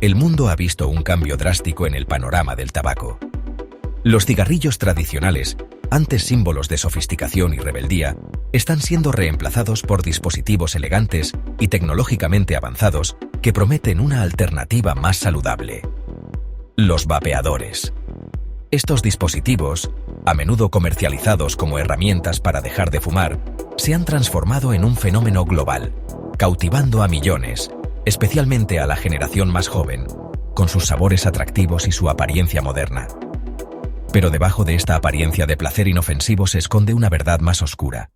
el mundo ha visto un cambio drástico en el panorama del tabaco. Los cigarrillos tradicionales, antes símbolos de sofisticación y rebeldía, están siendo reemplazados por dispositivos elegantes y tecnológicamente avanzados que prometen una alternativa más saludable. Los vapeadores. Estos dispositivos, a menudo comercializados como herramientas para dejar de fumar, se han transformado en un fenómeno global, cautivando a millones, especialmente a la generación más joven, con sus sabores atractivos y su apariencia moderna. Pero debajo de esta apariencia de placer inofensivo se esconde una verdad más oscura.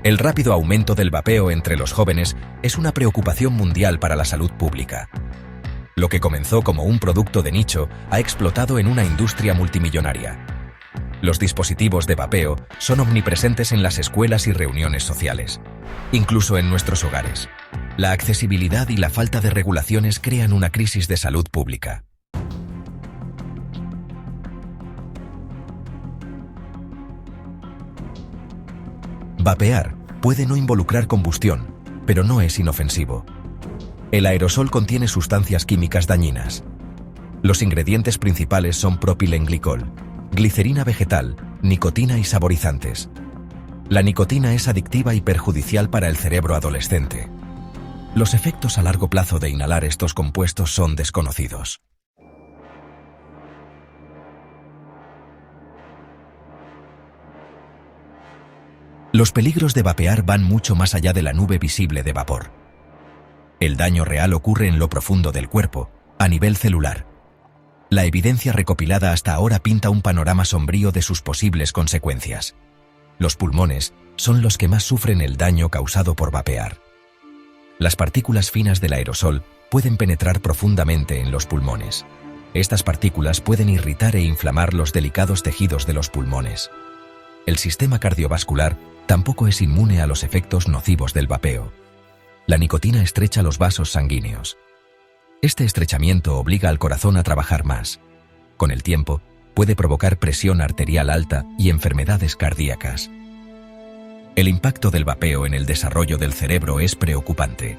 El rápido aumento del vapeo entre los jóvenes es una preocupación mundial para la salud pública. Lo que comenzó como un producto de nicho ha explotado en una industria multimillonaria. Los dispositivos de vapeo son omnipresentes en las escuelas y reuniones sociales, incluso en nuestros hogares. La accesibilidad y la falta de regulaciones crean una crisis de salud pública. Vapear puede no involucrar combustión, pero no es inofensivo. El aerosol contiene sustancias químicas dañinas. Los ingredientes principales son propilenglicol, glicerina vegetal, nicotina y saborizantes. La nicotina es adictiva y perjudicial para el cerebro adolescente. Los efectos a largo plazo de inhalar estos compuestos son desconocidos. Los peligros de vapear van mucho más allá de la nube visible de vapor. El daño real ocurre en lo profundo del cuerpo, a nivel celular. La evidencia recopilada hasta ahora pinta un panorama sombrío de sus posibles consecuencias. Los pulmones son los que más sufren el daño causado por vapear. Las partículas finas del aerosol pueden penetrar profundamente en los pulmones. Estas partículas pueden irritar e inflamar los delicados tejidos de los pulmones. El sistema cardiovascular tampoco es inmune a los efectos nocivos del vapeo. La nicotina estrecha los vasos sanguíneos. Este estrechamiento obliga al corazón a trabajar más. Con el tiempo, puede provocar presión arterial alta y enfermedades cardíacas. El impacto del vapeo en el desarrollo del cerebro es preocupante.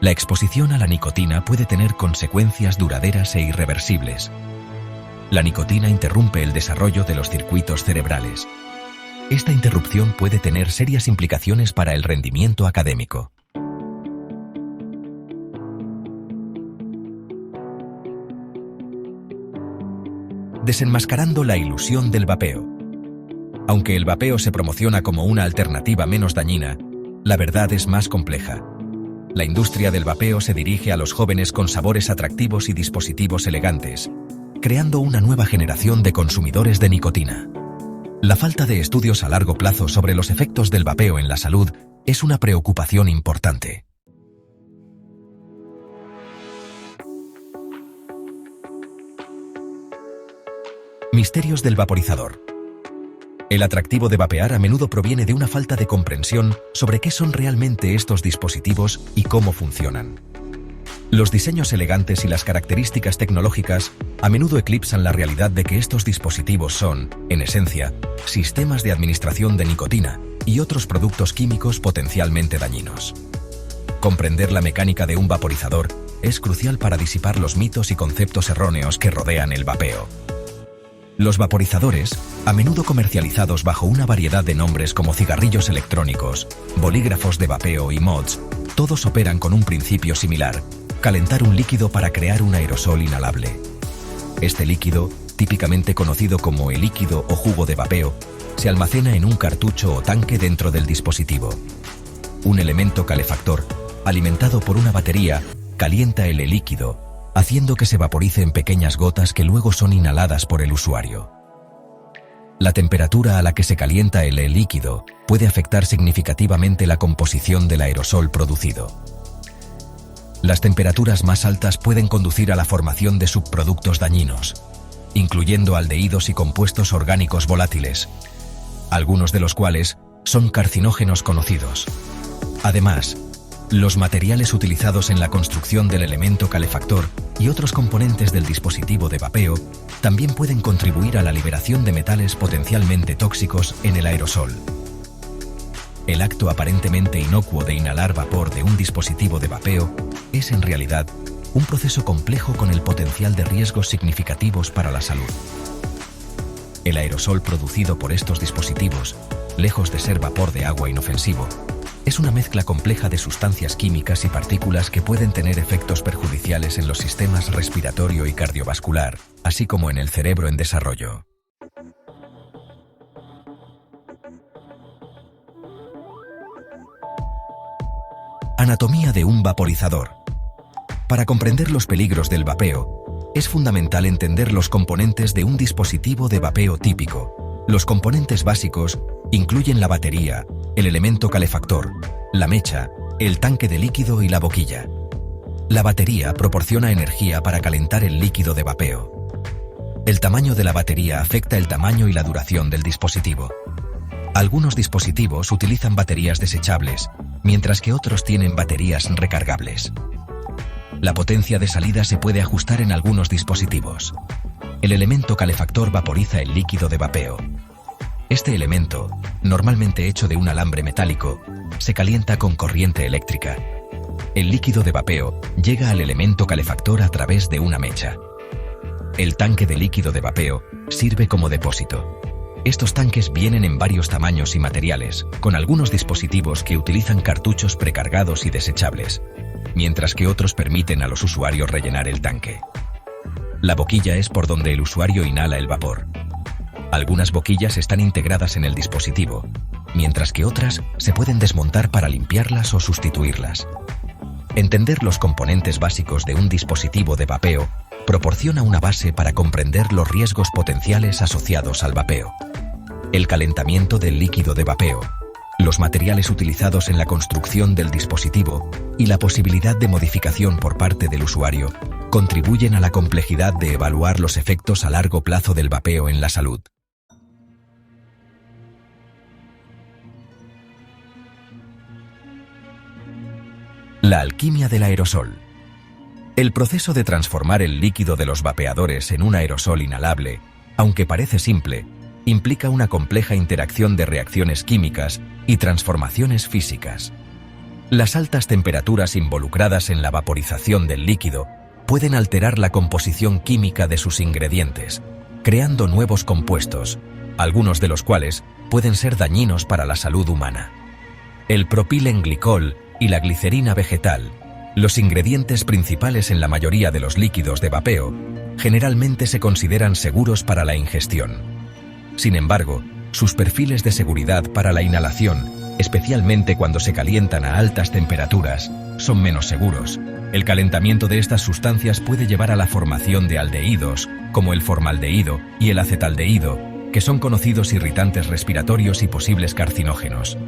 La exposición a la nicotina puede tener consecuencias duraderas e irreversibles. La nicotina interrumpe el desarrollo de los circuitos cerebrales. Esta interrupción puede tener serias implicaciones para el rendimiento académico. Desenmascarando la ilusión del vapeo. Aunque el vapeo se promociona como una alternativa menos dañina, la verdad es más compleja. La industria del vapeo se dirige a los jóvenes con sabores atractivos y dispositivos elegantes, creando una nueva generación de consumidores de nicotina. La falta de estudios a largo plazo sobre los efectos del vapeo en la salud es una preocupación importante. Misterios del vaporizador. El atractivo de vapear a menudo proviene de una falta de comprensión sobre qué son realmente estos dispositivos y cómo funcionan. Los diseños elegantes y las características tecnológicas a menudo eclipsan la realidad de que estos dispositivos son, en esencia, sistemas de administración de nicotina y otros productos químicos potencialmente dañinos. Comprender la mecánica de un vaporizador es crucial para disipar los mitos y conceptos erróneos que rodean el vapeo. Los vaporizadores, a menudo comercializados bajo una variedad de nombres como cigarrillos electrónicos, bolígrafos de vapeo y mods, todos operan con un principio similar: calentar un líquido para crear un aerosol inhalable. Este líquido, típicamente conocido como el líquido o jugo de vapeo, se almacena en un cartucho o tanque dentro del dispositivo. Un elemento calefactor, alimentado por una batería, calienta el líquido, haciendo que se vaporice en pequeñas gotas que luego son inhaladas por el usuario. La temperatura a la que se calienta el líquido puede afectar significativamente la composición del aerosol producido. Las temperaturas más altas pueden conducir a la formación de subproductos dañinos, incluyendo aldehídos y compuestos orgánicos volátiles, algunos de los cuales son carcinógenos conocidos. Además, los materiales utilizados en la construcción del elemento calefactor y otros componentes del dispositivo de vapeo también pueden contribuir a la liberación de metales potencialmente tóxicos en el aerosol. El acto aparentemente inocuo de inhalar vapor de un dispositivo de vapeo es en realidad un proceso complejo con el potencial de riesgos significativos para la salud. El aerosol producido por estos dispositivos, lejos de ser vapor de agua inofensivo, es una mezcla compleja de sustancias químicas y partículas que pueden tener efectos perjudiciales en los sistemas respiratorio y cardiovascular, así como en el cerebro en desarrollo. Anatomía de un vaporizador. Para comprender los peligros del vapeo, es fundamental entender los componentes de un dispositivo de vapeo típico. Los componentes básicos incluyen la batería, el elemento calefactor, la mecha, el tanque de líquido y la boquilla. La batería proporciona energía para calentar el líquido de vapeo. El tamaño de la batería afecta el tamaño y la duración del dispositivo. Algunos dispositivos utilizan baterías desechables, mientras que otros tienen baterías recargables. La potencia de salida se puede ajustar en algunos dispositivos. El elemento calefactor vaporiza el líquido de vapeo. Este elemento, normalmente hecho de un alambre metálico, se calienta con corriente eléctrica. El líquido de vapeo llega al elemento calefactor a través de una mecha. El tanque de líquido de vapeo sirve como depósito. Estos tanques vienen en varios tamaños y materiales, con algunos dispositivos que utilizan cartuchos precargados y desechables, mientras que otros permiten a los usuarios rellenar el tanque. La boquilla es por donde el usuario inhala el vapor. Algunas boquillas están integradas en el dispositivo, mientras que otras se pueden desmontar para limpiarlas o sustituirlas. Entender los componentes básicos de un dispositivo de vapeo proporciona una base para comprender los riesgos potenciales asociados al vapeo. El calentamiento del líquido de vapeo, los materiales utilizados en la construcción del dispositivo y la posibilidad de modificación por parte del usuario contribuyen a la complejidad de evaluar los efectos a largo plazo del vapeo en la salud. La alquimia del aerosol. El proceso de transformar el líquido de los vapeadores en un aerosol inhalable, aunque parece simple, implica una compleja interacción de reacciones químicas y transformaciones físicas. Las altas temperaturas involucradas en la vaporización del líquido pueden alterar la composición química de sus ingredientes, creando nuevos compuestos, algunos de los cuales pueden ser dañinos para la salud humana. El propilenglicol y la glicerina vegetal, los ingredientes principales en la mayoría de los líquidos de vapeo, generalmente se consideran seguros para la ingestión. Sin embargo, sus perfiles de seguridad para la inhalación, especialmente cuando se calientan a altas temperaturas, son menos seguros. El calentamiento de estas sustancias puede llevar a la formación de aldehídos, como el formaldehído y el acetaldehído, que son conocidos irritantes respiratorios y posibles carcinógenos.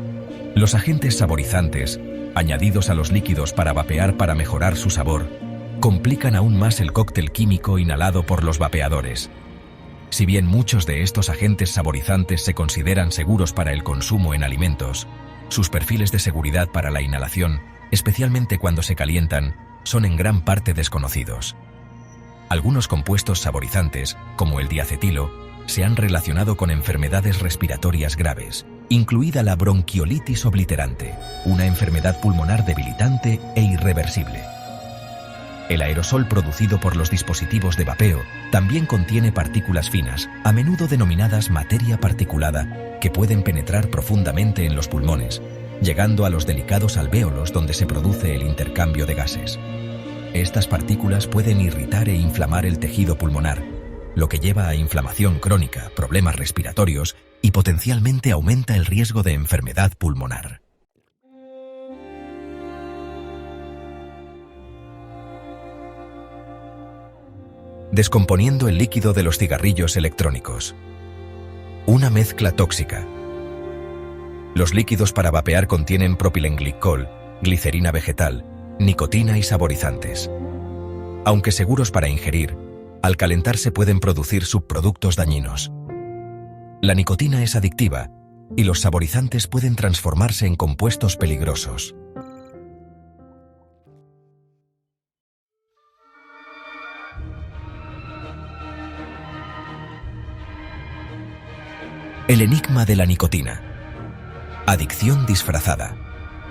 Los agentes saborizantes, añadidos a los líquidos para vapear para mejorar su sabor, complican aún más el cóctel químico inhalado por los vapeadores. Si bien muchos de estos agentes saborizantes se consideran seguros para el consumo en alimentos, sus perfiles de seguridad para la inhalación, especialmente cuando se calientan, son en gran parte desconocidos. Algunos compuestos saborizantes, como el diacetilo, se han relacionado con enfermedades respiratorias graves, incluida la bronquiolitis obliterante, una enfermedad pulmonar debilitante e irreversible. El aerosol producido por los dispositivos de vapeo también contiene partículas finas, a menudo denominadas materia particulada, que pueden penetrar profundamente en los pulmones, llegando a los delicados alvéolos donde se produce el intercambio de gases. Estas partículas pueden irritar e inflamar el tejido pulmonar, lo que lleva a inflamación crónica, problemas respiratorios y potencialmente aumenta el riesgo de enfermedad pulmonar. Descomponiendo el líquido de los cigarrillos electrónicos. Una mezcla tóxica. Los líquidos para vapear contienen propilenglicol, glicerina vegetal, nicotina y saborizantes. Aunque seguros para ingerir, al calentarse pueden producir subproductos dañinos. La nicotina es adictiva y los saborizantes pueden transformarse en compuestos peligrosos. El enigma de la nicotina. Adicción disfrazada.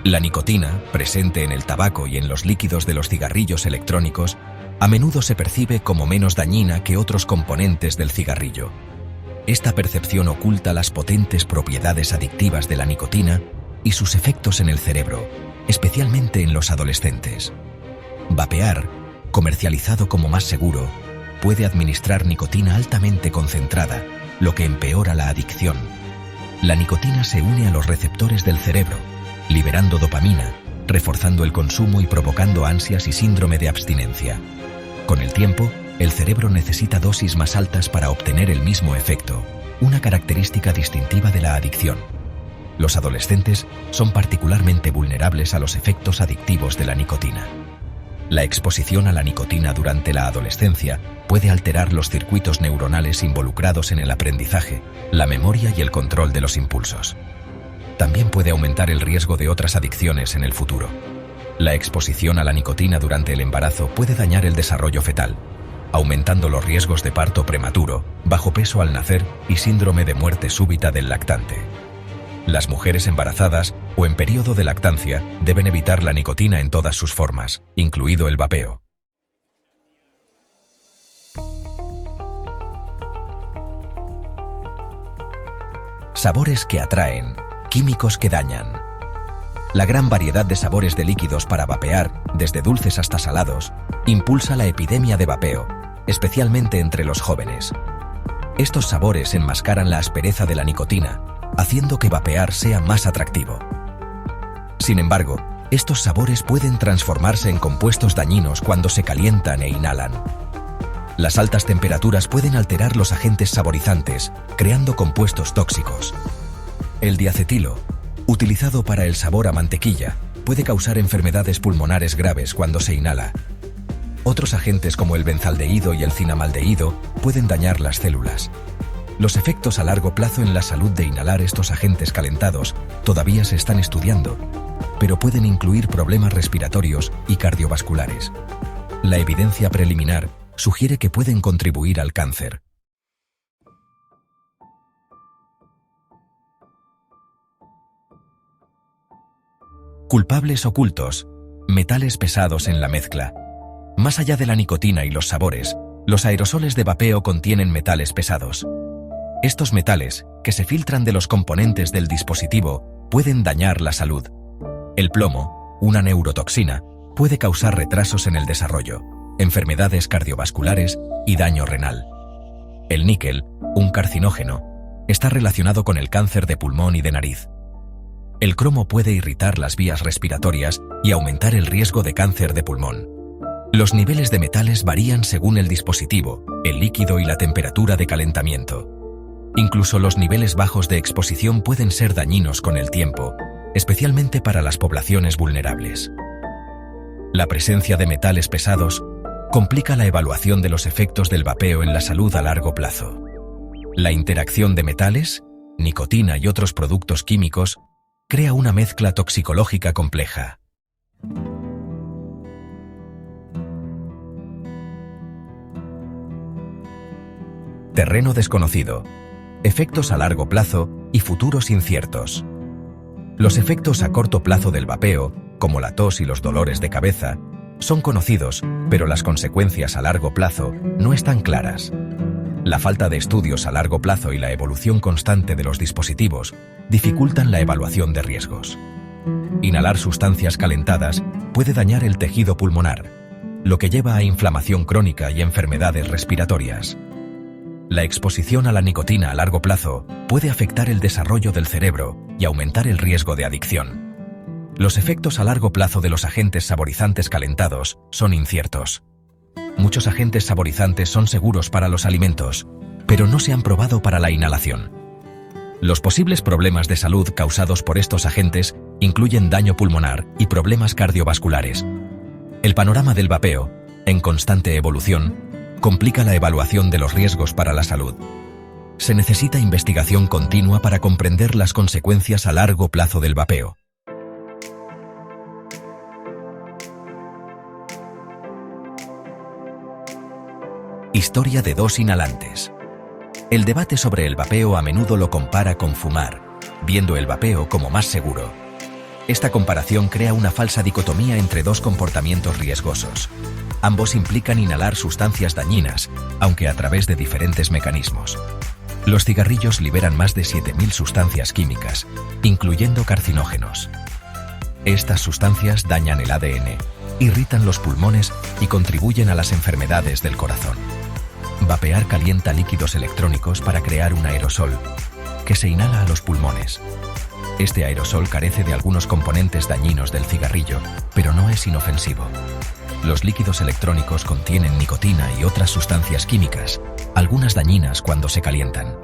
La nicotina, presente en el tabaco y en los líquidos de los cigarrillos electrónicos, a menudo se percibe como menos dañina que otros componentes del cigarrillo. Esta percepción oculta las potentes propiedades adictivas de la nicotina y sus efectos en el cerebro, especialmente en los adolescentes. Vapear, comercializado como más seguro, puede administrar nicotina altamente concentrada, lo que empeora la adicción. La nicotina se une a los receptores del cerebro, liberando dopamina, reforzando el consumo y provocando ansias y síndrome de abstinencia. Con el tiempo, el cerebro necesita dosis más altas para obtener el mismo efecto, una característica distintiva de la adicción. Los adolescentes son particularmente vulnerables a los efectos adictivos de la nicotina. La exposición a la nicotina durante la adolescencia puede alterar los circuitos neuronales involucrados en el aprendizaje, la memoria y el control de los impulsos. También puede aumentar el riesgo de otras adicciones en el futuro. La exposición a la nicotina durante el embarazo puede dañar el desarrollo fetal, aumentando los riesgos de parto prematuro, bajo peso al nacer y síndrome de muerte súbita del lactante. Las mujeres embarazadas o en periodo de lactancia deben evitar la nicotina en todas sus formas, incluido el vapeo. Sabores que atraen, químicos que dañan. La gran variedad de sabores de líquidos para vapear, desde dulces hasta salados, impulsa la epidemia de vapeo, especialmente entre los jóvenes. Estos sabores enmascaran la aspereza de la nicotina, haciendo que vapear sea más atractivo. Sin embargo, estos sabores pueden transformarse en compuestos dañinos cuando se calientan e inhalan. Las altas temperaturas pueden alterar los agentes saborizantes, creando compuestos tóxicos. El diacetilo, utilizado para el sabor a mantequilla, puede causar enfermedades pulmonares graves cuando se inhala. Otros agentes como el benzaldehído y el cinamaldehído pueden dañar las células. Los efectos a largo plazo en la salud de inhalar estos agentes calentados todavía se están estudiando, pero pueden incluir problemas respiratorios y cardiovasculares. La evidencia preliminar sugiere que pueden contribuir al cáncer. Culpables ocultos, metales pesados en la mezcla. Más allá de la nicotina y los sabores, los aerosoles de vapeo contienen metales pesados. Estos metales, que se filtran de los componentes del dispositivo, pueden dañar la salud. El plomo, una neurotoxina, puede causar retrasos en el desarrollo, enfermedades cardiovasculares y daño renal. El níquel, un carcinógeno, está relacionado con el cáncer de pulmón y de nariz. El cromo puede irritar las vías respiratorias y aumentar el riesgo de cáncer de pulmón. Los niveles de metales varían según el dispositivo, el líquido y la temperatura de calentamiento. Incluso los niveles bajos de exposición pueden ser dañinos con el tiempo, especialmente para las poblaciones vulnerables. La presencia de metales pesados complica la evaluación de los efectos del vapeo en la salud a largo plazo. La interacción de metales, nicotina y otros productos químicos crea una mezcla toxicológica compleja. Terreno desconocido. Efectos a largo plazo y futuros inciertos. Los efectos a corto plazo del vapeo, como la tos y los dolores de cabeza, son conocidos, pero las consecuencias a largo plazo no están claras. La falta de estudios a largo plazo y la evolución constante de los dispositivos dificultan la evaluación de riesgos. Inhalar sustancias calentadas puede dañar el tejido pulmonar, lo que lleva a inflamación crónica y enfermedades respiratorias. La exposición a la nicotina a largo plazo puede afectar el desarrollo del cerebro y aumentar el riesgo de adicción. Los efectos a largo plazo de los agentes saborizantes calentados son inciertos. Muchos agentes saborizantes son seguros para los alimentos, pero no se han probado para la inhalación. Los posibles problemas de salud causados por estos agentes incluyen daño pulmonar y problemas cardiovasculares. El panorama del vapeo, en constante evolución, complica la evaluación de los riesgos para la salud. Se necesita investigación continua para comprender las consecuencias a largo plazo del vapeo. Historia de dos inhalantes. El debate sobre el vapeo a menudo lo compara con fumar, viendo el vapeo como más seguro. Esta comparación crea una falsa dicotomía entre dos comportamientos riesgosos. Ambos implican inhalar sustancias dañinas, aunque a través de diferentes mecanismos. Los cigarrillos liberan más de 7.000 sustancias químicas, incluyendo carcinógenos. Estas sustancias dañan el ADN, irritan los pulmones y contribuyen a las enfermedades del corazón. Vapear calienta líquidos electrónicos para crear un aerosol, que se inhala a los pulmones. Este aerosol carece de algunos componentes dañinos del cigarrillo, pero no es inofensivo. Los líquidos electrónicos contienen nicotina y otras sustancias químicas, algunas dañinas cuando se calientan.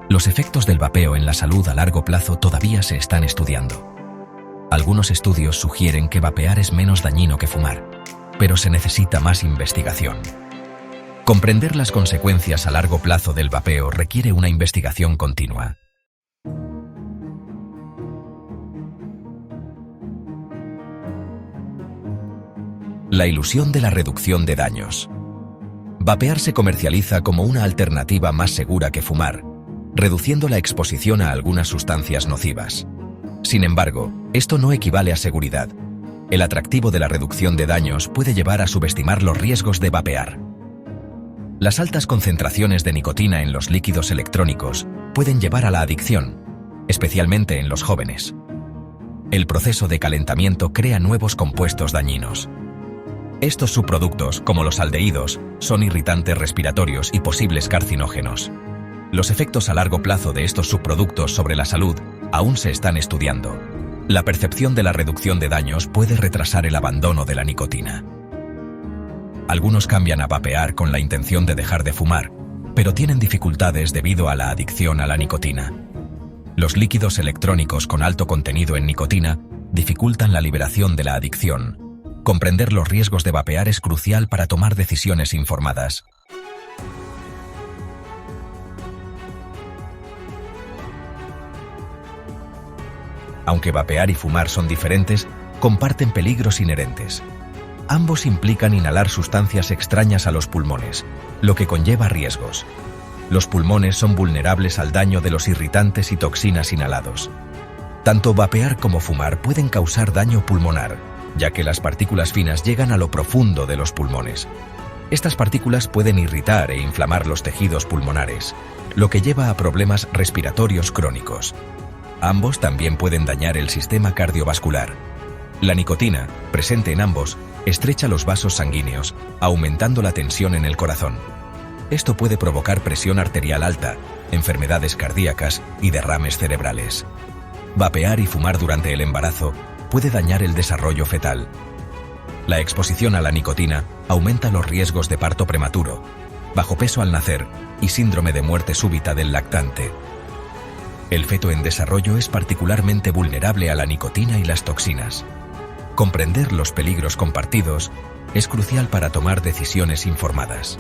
Los efectos del vapeo en la salud a largo plazo todavía se están estudiando. Algunos estudios sugieren que vapear es menos dañino que fumar, pero se necesita más investigación. Comprender las consecuencias a largo plazo del vapeo requiere una investigación continua. La ilusión de la reducción de daños. Vapear se comercializa como una alternativa más segura que fumar, reduciendo la exposición a algunas sustancias nocivas. Sin embargo, esto no equivale a seguridad. El atractivo de la reducción de daños puede llevar a subestimar los riesgos de vapear. Las altas concentraciones de nicotina en los líquidos electrónicos pueden llevar a la adicción, especialmente en los jóvenes. El proceso de calentamiento crea nuevos compuestos dañinos. Estos subproductos, como los aldehídos, son irritantes respiratorios y posibles carcinógenos. Los efectos a largo plazo de estos subproductos sobre la salud aún se están estudiando. La percepción de la reducción de daños puede retrasar el abandono de la nicotina. Algunos cambian a vapear con la intención de dejar de fumar, pero tienen dificultades debido a la adicción a la nicotina. Los líquidos electrónicos con alto contenido en nicotina dificultan la liberación de la adicción. Comprender los riesgos de vapear es crucial para tomar decisiones informadas. Aunque vapear y fumar son diferentes, comparten peligros inherentes. Ambos implican inhalar sustancias extrañas a los pulmones, lo que conlleva riesgos. Los pulmones son vulnerables al daño de los irritantes y toxinas inhalados. Tanto vapear como fumar pueden causar daño pulmonar, ya que las partículas finas llegan a lo profundo de los pulmones. Estas partículas pueden irritar e inflamar los tejidos pulmonares, lo que lleva a problemas respiratorios crónicos. Ambos también pueden dañar el sistema cardiovascular. La nicotina, presente en ambos, estrecha los vasos sanguíneos, aumentando la tensión en el corazón. Esto puede provocar presión arterial alta, enfermedades cardíacas y derrames cerebrales. Vapear y fumar durante el embarazo puede dañar el desarrollo fetal. La exposición a la nicotina aumenta los riesgos de parto prematuro, bajo peso al nacer y síndrome de muerte súbita del lactante. El feto en desarrollo es particularmente vulnerable a la nicotina y las toxinas. Comprender los peligros compartidos es crucial para tomar decisiones informadas.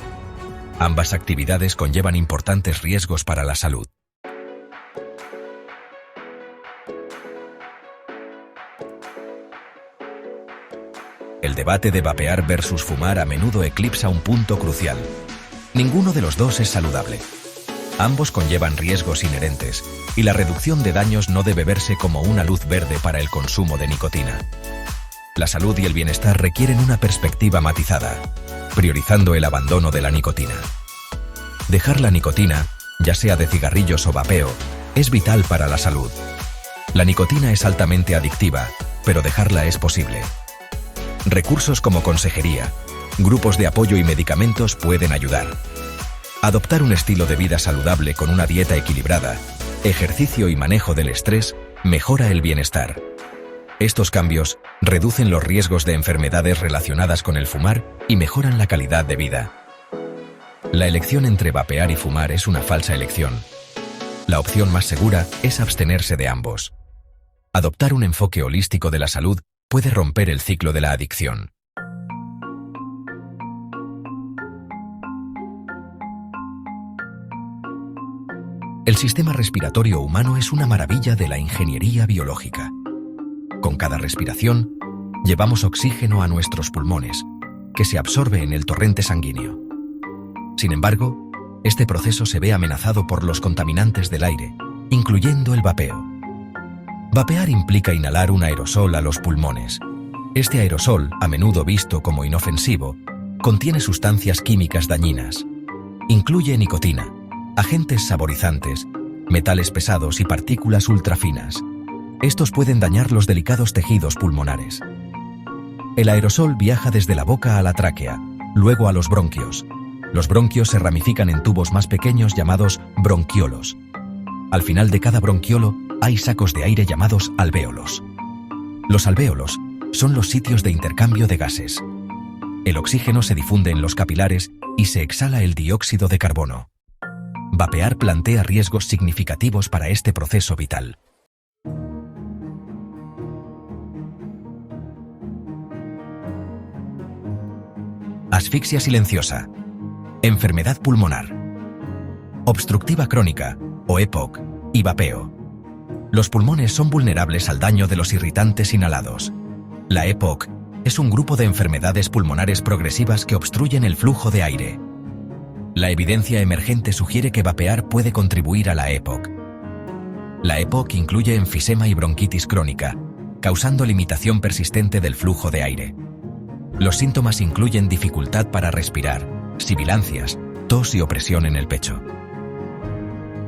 Ambas actividades conllevan importantes riesgos para la salud. El debate de vapear versus fumar a menudo eclipsa un punto crucial. Ninguno de los dos es saludable. Ambos conllevan riesgos inherentes, y la reducción de daños no debe verse como una luz verde para el consumo de nicotina. La salud y el bienestar requieren una perspectiva matizada, priorizando el abandono de la nicotina. Dejar la nicotina, ya sea de cigarrillos o vapeo, es vital para la salud. La nicotina es altamente adictiva, pero dejarla es posible. Recursos como consejería, grupos de apoyo y medicamentos pueden ayudar. Adoptar un estilo de vida saludable con una dieta equilibrada, ejercicio y manejo del estrés mejora el bienestar. Estos cambios reducen los riesgos de enfermedades relacionadas con el fumar y mejoran la calidad de vida. La elección entre vapear y fumar es una falsa elección. La opción más segura es abstenerse de ambos. Adoptar un enfoque holístico de la salud puede romper el ciclo de la adicción. El sistema respiratorio humano es una maravilla de la ingeniería biológica. Con cada respiración, llevamos oxígeno a nuestros pulmones, que se absorbe en el torrente sanguíneo. Sin embargo, este proceso se ve amenazado por los contaminantes del aire, incluyendo el vapeo. Vapear implica inhalar un aerosol a los pulmones. Este aerosol, a menudo visto como inofensivo, contiene sustancias químicas dañinas. Incluye nicotina, agentes saborizantes, metales pesados y partículas ultrafinas. Estos pueden dañar los delicados tejidos pulmonares. El aerosol viaja desde la boca a la tráquea, luego a los bronquios. Los bronquios se ramifican en tubos más pequeños llamados bronquiolos. Al final de cada bronquiolo hay sacos de aire llamados alvéolos. Los alvéolos son los sitios de intercambio de gases. El oxígeno se difunde en los capilares y se exhala el dióxido de carbono. Vapear plantea riesgos significativos para este proceso vital. Asfixia silenciosa. Enfermedad pulmonar. Obstructiva crónica, o EPOC, y vapeo. Los pulmones son vulnerables al daño de los irritantes inhalados. La EPOC es un grupo de enfermedades pulmonares progresivas que obstruyen el flujo de aire. La evidencia emergente sugiere que vapear puede contribuir a la EPOC. La EPOC incluye enfisema y bronquitis crónica, causando limitación persistente del flujo de aire. Los síntomas incluyen dificultad para respirar, sibilancias, tos y opresión en el pecho.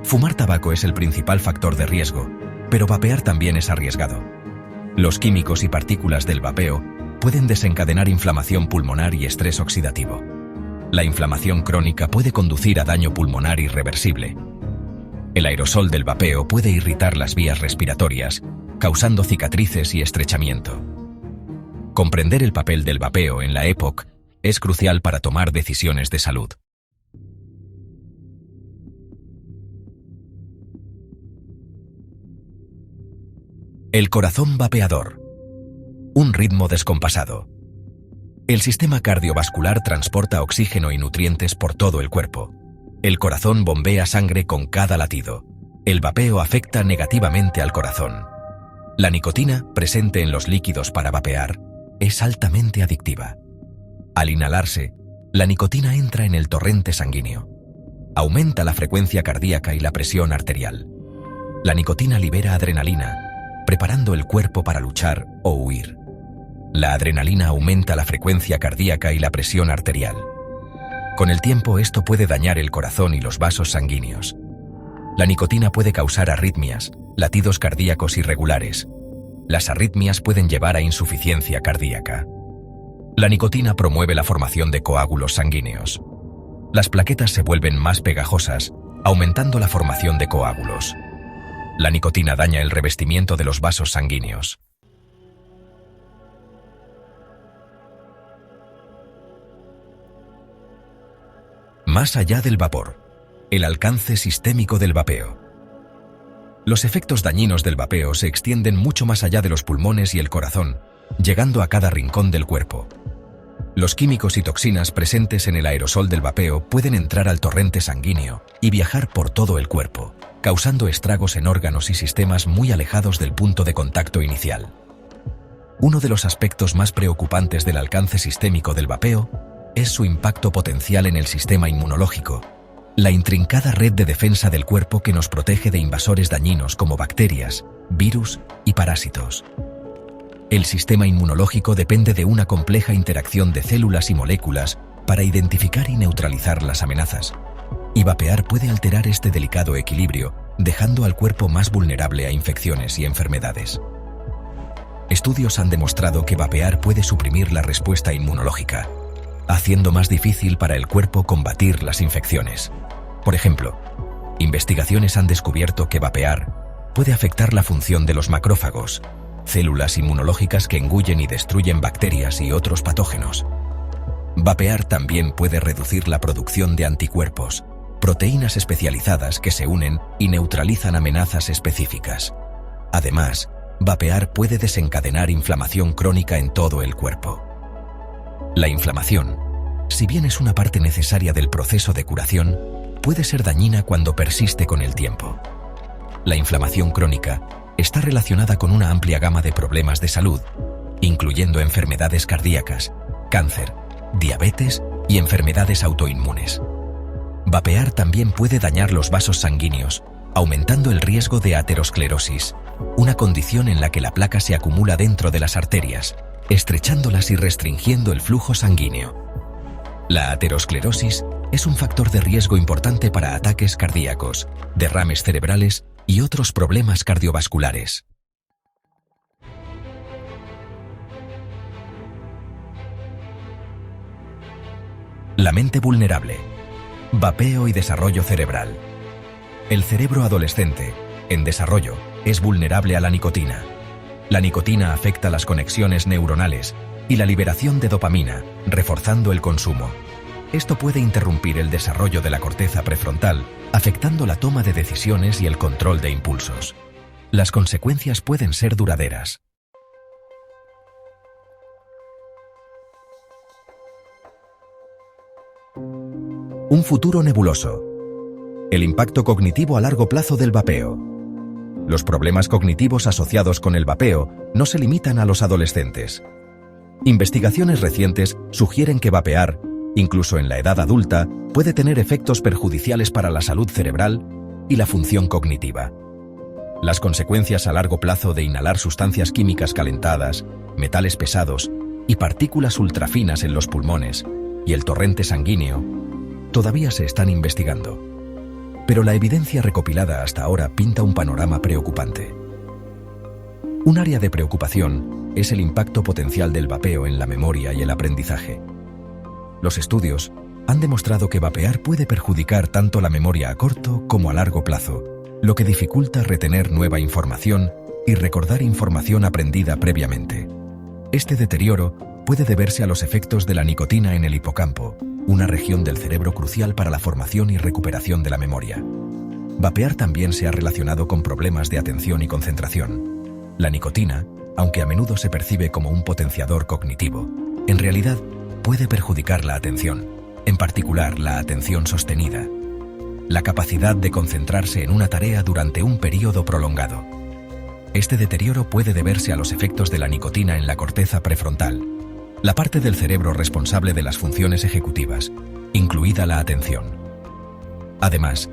Fumar tabaco es el principal factor de riesgo, pero vapear también es arriesgado. Los químicos y partículas del vapeo pueden desencadenar inflamación pulmonar y estrés oxidativo. La inflamación crónica puede conducir a daño pulmonar irreversible. El aerosol del vapeo puede irritar las vías respiratorias, causando cicatrices y estrechamiento. Comprender el papel del vapeo en la EPOC es crucial para tomar decisiones de salud. El corazón vapeador. Un ritmo descompasado. El sistema cardiovascular transporta oxígeno y nutrientes por todo el cuerpo. El corazón bombea sangre con cada latido. El vapeo afecta negativamente al corazón. La nicotina, presente en los líquidos para vapear, es altamente adictiva. Al inhalarse, la nicotina entra en el torrente sanguíneo. Aumenta la frecuencia cardíaca y la presión arterial. La nicotina libera adrenalina, preparando el cuerpo para luchar o huir. La adrenalina aumenta la frecuencia cardíaca y la presión arterial. Con el tiempo, esto puede dañar el corazón y los vasos sanguíneos. La nicotina puede causar arritmias, latidos cardíacos irregulares. Las arritmias pueden llevar a insuficiencia cardíaca. La nicotina promueve la formación de coágulos sanguíneos. Las plaquetas se vuelven más pegajosas, aumentando la formación de coágulos. La nicotina daña el revestimiento de los vasos sanguíneos. Más allá del vapor. El alcance sistémico del vapeo. Los efectos dañinos del vapeo se extienden mucho más allá de los pulmones y el corazón, llegando a cada rincón del cuerpo. Los químicos y toxinas presentes en el aerosol del vapeo pueden entrar al torrente sanguíneo y viajar por todo el cuerpo, causando estragos en órganos y sistemas muy alejados del punto de contacto inicial. Uno de los aspectos más preocupantes del alcance sistémico del vapeo es su impacto potencial en el sistema inmunológico, la intrincada red de defensa del cuerpo que nos protege de invasores dañinos como bacterias, virus y parásitos. El sistema inmunológico depende de una compleja interacción de células y moléculas para identificar y neutralizar las amenazas, y vapear puede alterar este delicado equilibrio, dejando al cuerpo más vulnerable a infecciones y enfermedades. Estudios han demostrado que vapear puede suprimir la respuesta inmunológica, haciendo más difícil para el cuerpo combatir las infecciones. Por ejemplo, investigaciones han descubierto que vapear puede afectar la función de los macrófagos, células inmunológicas que engullen y destruyen bacterias y otros patógenos. Vapear también puede reducir la producción de anticuerpos, proteínas especializadas que se unen y neutralizan amenazas específicas. Además, vapear puede desencadenar inflamación crónica en todo el cuerpo. La inflamación, si bien es una parte necesaria del proceso de curación, puede ser dañina cuando persiste con el tiempo. La inflamación crónica está relacionada con una amplia gama de problemas de salud, incluyendo enfermedades cardíacas, cáncer, diabetes y enfermedades autoinmunes. Vapear también puede dañar los vasos sanguíneos, aumentando el riesgo de aterosclerosis, una condición en la que la placa se acumula dentro de las arterias, estrechándolas y restringiendo el flujo sanguíneo. La aterosclerosis es un factor de riesgo importante para ataques cardíacos, derrames cerebrales y otros problemas cardiovasculares. La mente vulnerable. Vapeo y desarrollo cerebral. El cerebro adolescente, en desarrollo, es vulnerable a la nicotina. La nicotina afecta las conexiones neuronales y la liberación de dopamina, reforzando el consumo. Esto puede interrumpir el desarrollo de la corteza prefrontal, afectando la toma de decisiones y el control de impulsos. Las consecuencias pueden ser duraderas. Un futuro nebuloso. El impacto cognitivo a largo plazo del vapeo. Los problemas cognitivos asociados con el vapeo no se limitan a los adolescentes. Investigaciones recientes sugieren que vapear, incluso en la edad adulta, puede tener efectos perjudiciales para la salud cerebral y la función cognitiva. Las consecuencias a largo plazo de inhalar sustancias químicas calentadas, metales pesados y partículas ultrafinas en los pulmones y el torrente sanguíneo todavía se están investigando. Pero la evidencia recopilada hasta ahora pinta un panorama preocupante. Un área de preocupación es el impacto potencial del vapeo en la memoria y el aprendizaje. Los estudios han demostrado que vapear puede perjudicar tanto la memoria a corto como a largo plazo, lo que dificulta retener nueva información y recordar información aprendida previamente. Este deterioro puede deberse a los efectos de la nicotina en el hipocampo, una región del cerebro crucial para la formación y recuperación de la memoria. Vapear también se ha relacionado con problemas de atención y concentración. La nicotina, aunque a menudo se percibe como un potenciador cognitivo, en realidad puede perjudicar la atención, en particular la atención sostenida, la capacidad de concentrarse en una tarea durante un periodo prolongado. Este deterioro puede deberse a los efectos de la nicotina en la corteza prefrontal, la parte del cerebro responsable de las funciones ejecutivas, incluida la atención. Además,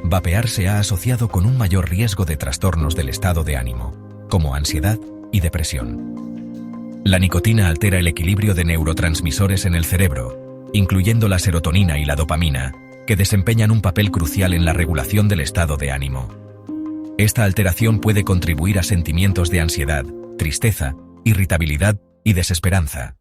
vapear se ha asociado con un mayor riesgo de trastornos del estado de ánimo, como ansiedad y depresión. La nicotina altera el equilibrio de neurotransmisores en el cerebro, incluyendo la serotonina y la dopamina, que desempeñan un papel crucial en la regulación del estado de ánimo. Esta alteración puede contribuir a sentimientos de ansiedad, tristeza, irritabilidad y desesperanza.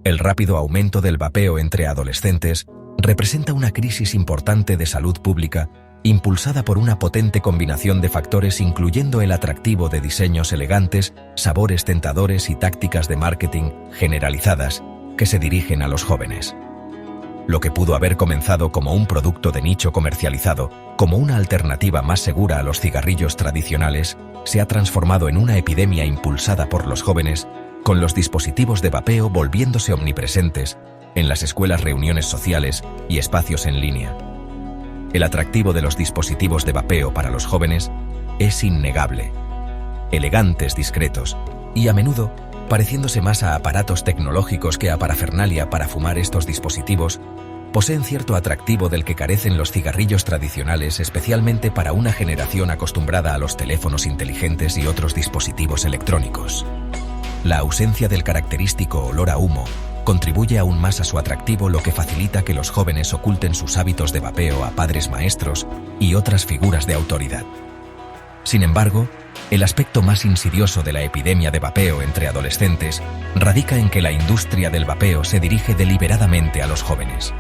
El rápido aumento del vapeo entre adolescentes representa una crisis importante de salud pública, impulsada por una potente combinación de factores incluyendo el atractivo de diseños elegantes, sabores tentadores y tácticas de marketing generalizadas que se dirigen a los jóvenes. Lo que pudo haber comenzado como un producto de nicho comercializado, como una alternativa más segura a los cigarrillos tradicionales, se ha transformado en una epidemia impulsada por los jóvenes, con los dispositivos de vapeo volviéndose omnipresentes en las escuelas, reuniones sociales y espacios en línea. El atractivo de los dispositivos de vapeo para los jóvenes es innegable. Elegantes, discretos y a menudo pareciéndose más a aparatos tecnológicos que a parafernalia para fumar, estos dispositivos poseen cierto atractivo del que carecen los cigarrillos tradicionales, especialmente para una generación acostumbrada a los teléfonos inteligentes y otros dispositivos electrónicos. La ausencia del característico olor a humo contribuye aún más a su atractivo, lo que facilita que los jóvenes oculten sus hábitos de vapeo a padres, maestros y otras figuras de autoridad. Sin embargo, el aspecto más insidioso de la epidemia de vapeo entre adolescentes radica en que la industria del vapeo se dirige deliberadamente a los jóvenes.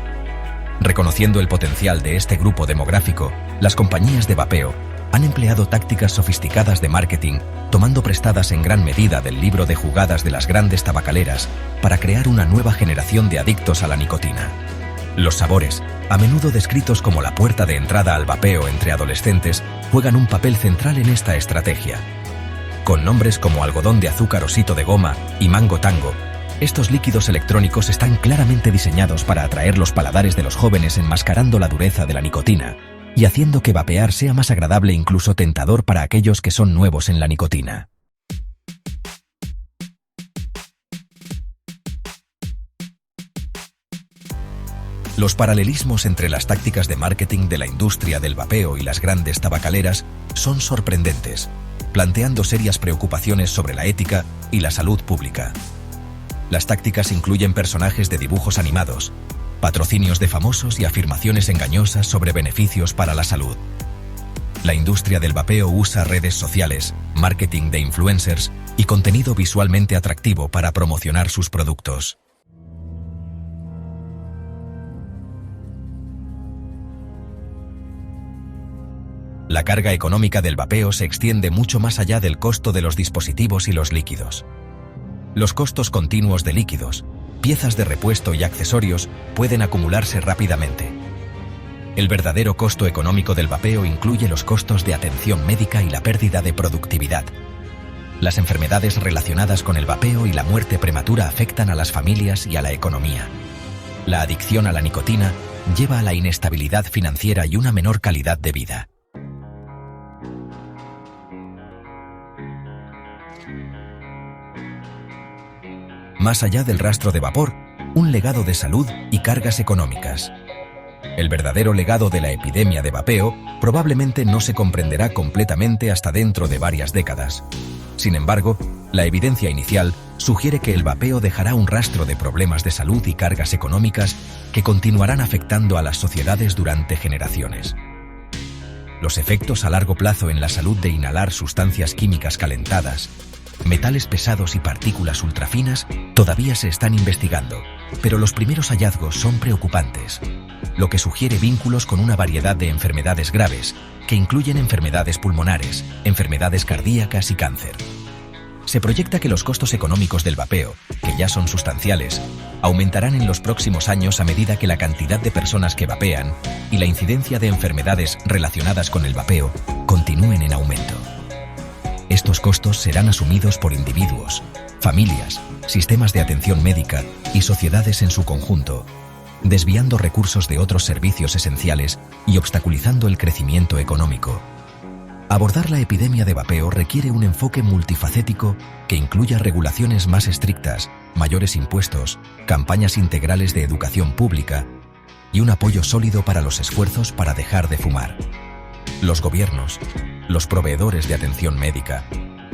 Reconociendo el potencial de este grupo demográfico, las compañías de vapeo han empleado tácticas sofisticadas de marketing, tomando prestadas en gran medida del libro de jugadas de las grandes tabacaleras para crear una nueva generación de adictos a la nicotina. Los sabores, a menudo descritos como la puerta de entrada al vapeo entre adolescentes, juegan un papel central en esta estrategia. Con nombres como algodón de azúcar, osito de goma y mango tango, estos líquidos electrónicos están claramente diseñados para atraer los paladares de los jóvenes, enmascarando la dureza de la nicotina y haciendo que vapear sea más agradable, incluso tentador, para aquellos que son nuevos en la nicotina. Los paralelismos entre las tácticas de marketing de la industria del vapeo y las grandes tabacaleras son sorprendentes, planteando serias preocupaciones sobre la ética y la salud pública. Las tácticas incluyen personajes de dibujos animados, patrocinios de famosos y afirmaciones engañosas sobre beneficios para la salud. La industria del vapeo usa redes sociales, marketing de influencers y contenido visualmente atractivo para promocionar sus productos. La carga económica del vapeo se extiende mucho más allá del costo de los dispositivos y los líquidos. Los costos continuos de líquidos, piezas de repuesto y accesorios pueden acumularse rápidamente. El verdadero costo económico del vapeo incluye los costos de atención médica y la pérdida de productividad. Las enfermedades relacionadas con el vapeo y la muerte prematura afectan a las familias y a la economía. La adicción a la nicotina lleva a la inestabilidad financiera y una menor calidad de vida. Más allá del rastro de vapor, un legado de salud y cargas económicas. El verdadero legado de la epidemia de vapeo probablemente no se comprenderá completamente hasta dentro de varias décadas. Sin embargo, la evidencia inicial sugiere que el vapeo dejará un rastro de problemas de salud y cargas económicas que continuarán afectando a las sociedades durante generaciones. Los efectos a largo plazo en la salud de inhalar sustancias químicas calentadas, metales pesados y partículas ultrafinas todavía se están investigando, pero los primeros hallazgos son preocupantes, lo que sugiere vínculos con una variedad de enfermedades graves, que incluyen enfermedades pulmonares, enfermedades cardíacas y cáncer. Se proyecta que los costos económicos del vapeo, que ya son sustanciales, aumentarán en los próximos años a medida que la cantidad de personas que vapean y la incidencia de enfermedades relacionadas con el vapeo continúen en aumento. Estos costos serán asumidos por individuos, familias, sistemas de atención médica y sociedades en su conjunto, desviando recursos de otros servicios esenciales y obstaculizando el crecimiento económico. Abordar la epidemia de vapeo requiere un enfoque multifacético que incluya regulaciones más estrictas, mayores impuestos, campañas integrales de educación pública y un apoyo sólido para los esfuerzos para dejar de fumar. Los gobiernos, los proveedores de atención médica,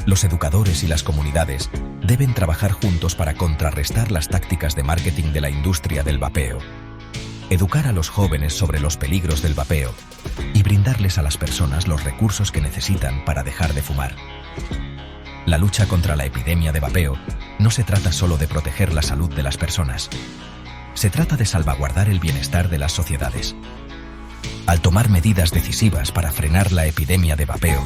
los educadores y las comunidades deben trabajar juntos para contrarrestar las tácticas de marketing de la industria del vapeo. Educar a los jóvenes sobre los peligros del vapeo y brindarles a las personas los recursos que necesitan para dejar de fumar. La lucha contra la epidemia de vapeo no se trata solo de proteger la salud de las personas. Se trata de salvaguardar el bienestar de las sociedades. Al tomar medidas decisivas para frenar la epidemia de vapeo,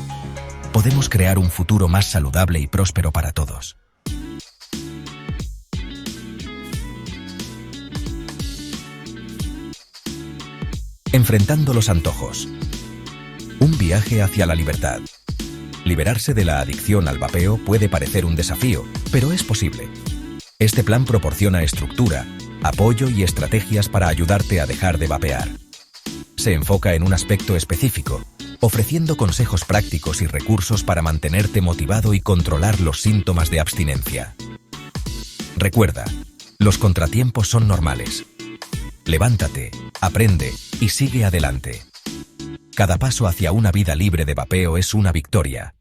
podemos crear un futuro más saludable y próspero para todos. Enfrentando los antojos. Un viaje hacia la libertad. Liberarse de la adicción al vapeo puede parecer un desafío, pero es posible. Este plan proporciona estructura, apoyo y estrategias para ayudarte a dejar de vapear. Se enfoca en un aspecto específico, ofreciendo consejos prácticos y recursos para mantenerte motivado y controlar los síntomas de abstinencia. Recuerda, los contratiempos son normales. Levántate, aprende y sigue adelante. Cada paso hacia una vida libre de vapeo es una victoria.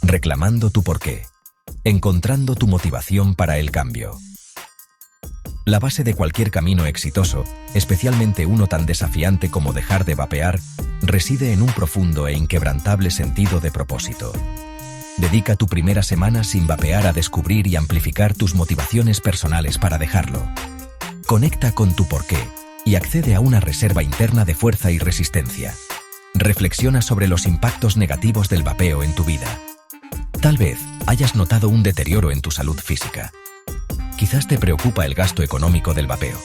Reclamando tu porqué. Encontrando tu motivación para el cambio. La base de cualquier camino exitoso, especialmente uno tan desafiante como dejar de vapear, reside en un profundo e inquebrantable sentido de propósito. Dedica tu primera semana sin vapear a descubrir y amplificar tus motivaciones personales para dejarlo. Conecta con tu porqué y accede a una reserva interna de fuerza y resistencia. Reflexiona sobre los impactos negativos del vapeo en tu vida. Tal vez hayas notado un deterioro en tu salud física. Quizás te preocupa el gasto económico del vapeo.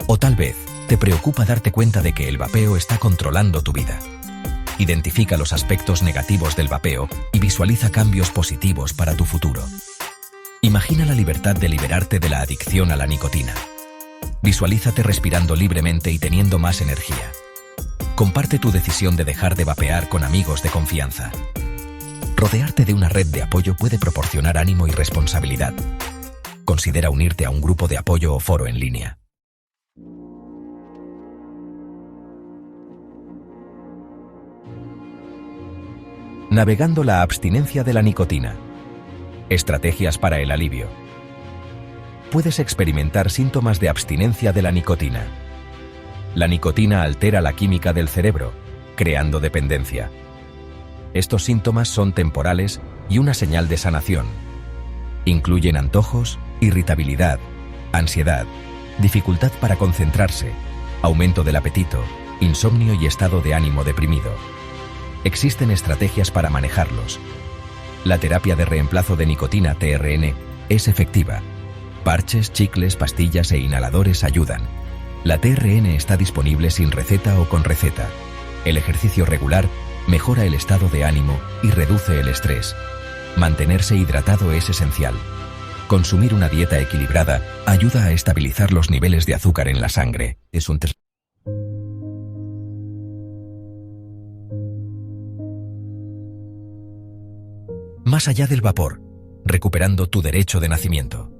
O tal vez te preocupa darte cuenta de que el vapeo está controlando tu vida. Identifica los aspectos negativos del vapeo y visualiza cambios positivos para tu futuro. Imagina la libertad de liberarte de la adicción a la nicotina. Visualízate respirando libremente y teniendo más energía. Comparte tu decisión de dejar de vapear con amigos de confianza. Rodearte de una red de apoyo puede proporcionar ánimo y responsabilidad. Considera unirte a un grupo de apoyo o foro en línea. Navegando la abstinencia de la nicotina. Estrategias para el alivio. Puedes experimentar síntomas de abstinencia de la nicotina. La nicotina altera la química del cerebro, creando dependencia. Estos síntomas son temporales y una señal de sanación. Incluyen antojos, irritabilidad, ansiedad, dificultad para concentrarse, aumento del apetito, insomnio y estado de ánimo deprimido. Existen estrategias para manejarlos. La terapia de reemplazo de nicotina TRN es efectiva. Parches, chicles, pastillas e inhaladores ayudan. La TRN está disponible sin receta o con receta. El ejercicio regular mejora el estado de ánimo y reduce el estrés. Mantenerse hidratado es esencial. Consumir una dieta equilibrada ayuda a estabilizar los niveles de azúcar en la sangre. Más allá del vapor, recuperando tu derecho de nacimiento.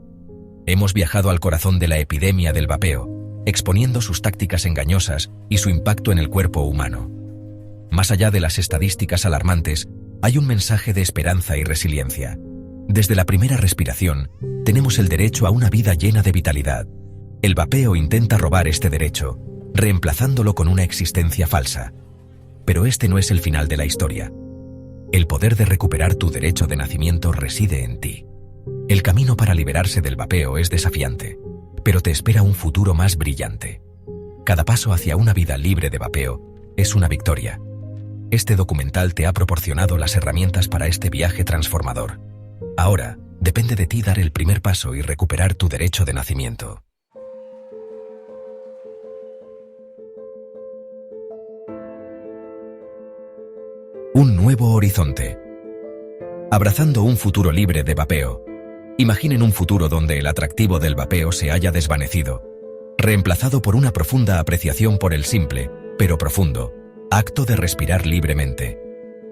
Hemos viajado al corazón de la epidemia del vapeo, exponiendo sus tácticas engañosas y su impacto en el cuerpo humano. Más allá de las estadísticas alarmantes, hay un mensaje de esperanza y resiliencia. Desde la primera respiración, tenemos el derecho a una vida llena de vitalidad. El vapeo intenta robar este derecho, reemplazándolo con una existencia falsa. Pero este no es el final de la historia. El poder de recuperar tu derecho de nacimiento reside en ti. El camino para liberarse del vapeo es desafiante, pero te espera un futuro más brillante. Cada paso hacia una vida libre de vapeo es una victoria. Este documental te ha proporcionado las herramientas para este viaje transformador. Ahora, depende de ti dar el primer paso y recuperar tu derecho de nacimiento. Un nuevo horizonte. Abrazando un futuro libre de vapeo. Imaginen un futuro donde el atractivo del vapeo se haya desvanecido, reemplazado por una profunda apreciación por el simple, pero profundo, acto de respirar libremente.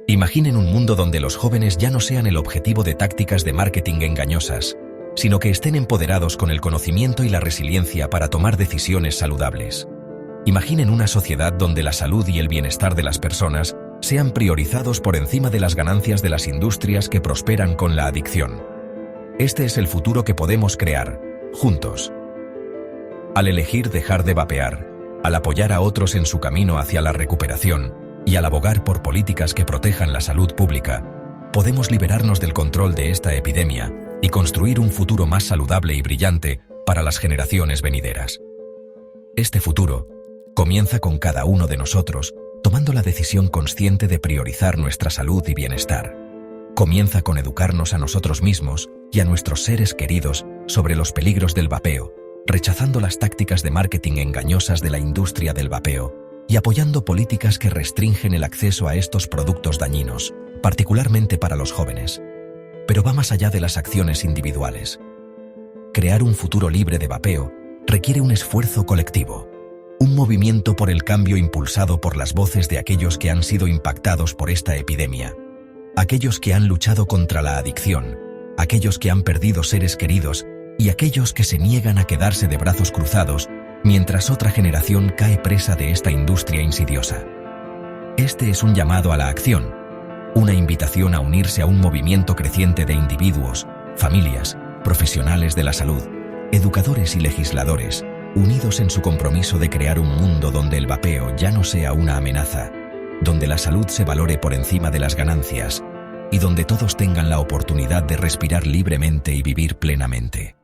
Imaginen un mundo donde los jóvenes ya no sean el objetivo de tácticas de marketing engañosas, sino que estén empoderados con el conocimiento y la resiliencia para tomar decisiones saludables. Imaginen una sociedad donde la salud y el bienestar de las personas sean priorizados por encima de las ganancias de las industrias que prosperan con la adicción. Este es el futuro que podemos crear, juntos. Al elegir dejar de vapear, al apoyar a otros en su camino hacia la recuperación y al abogar por políticas que protejan la salud pública, podemos liberarnos del control de esta epidemia y construir un futuro más saludable y brillante para las generaciones venideras. Este futuro comienza con cada uno de nosotros tomando la decisión consciente de priorizar nuestra salud y bienestar. Comienza con educarnos a nosotros mismos y a nuestros seres queridos sobre los peligros del vapeo, rechazando las tácticas de marketing engañosas de la industria del vapeo y apoyando políticas que restringen el acceso a estos productos dañinos, particularmente para los jóvenes. Pero va más allá de las acciones individuales. Crear un futuro libre de vapeo requiere un esfuerzo colectivo, un movimiento por el cambio impulsado por las voces de aquellos que han sido impactados por esta epidemia, aquellos que han luchado contra la adicción, aquellos que han perdido seres queridos y aquellos que se niegan a quedarse de brazos cruzados mientras otra generación cae presa de esta industria insidiosa. Este es un llamado a la acción, una invitación a unirse a un movimiento creciente de individuos, familias, profesionales de la salud, educadores y legisladores, unidos en su compromiso de crear un mundo donde el vapeo ya no sea una amenaza, donde la salud se valore por encima de las ganancias y donde todos tengan la oportunidad de respirar libremente y vivir plenamente.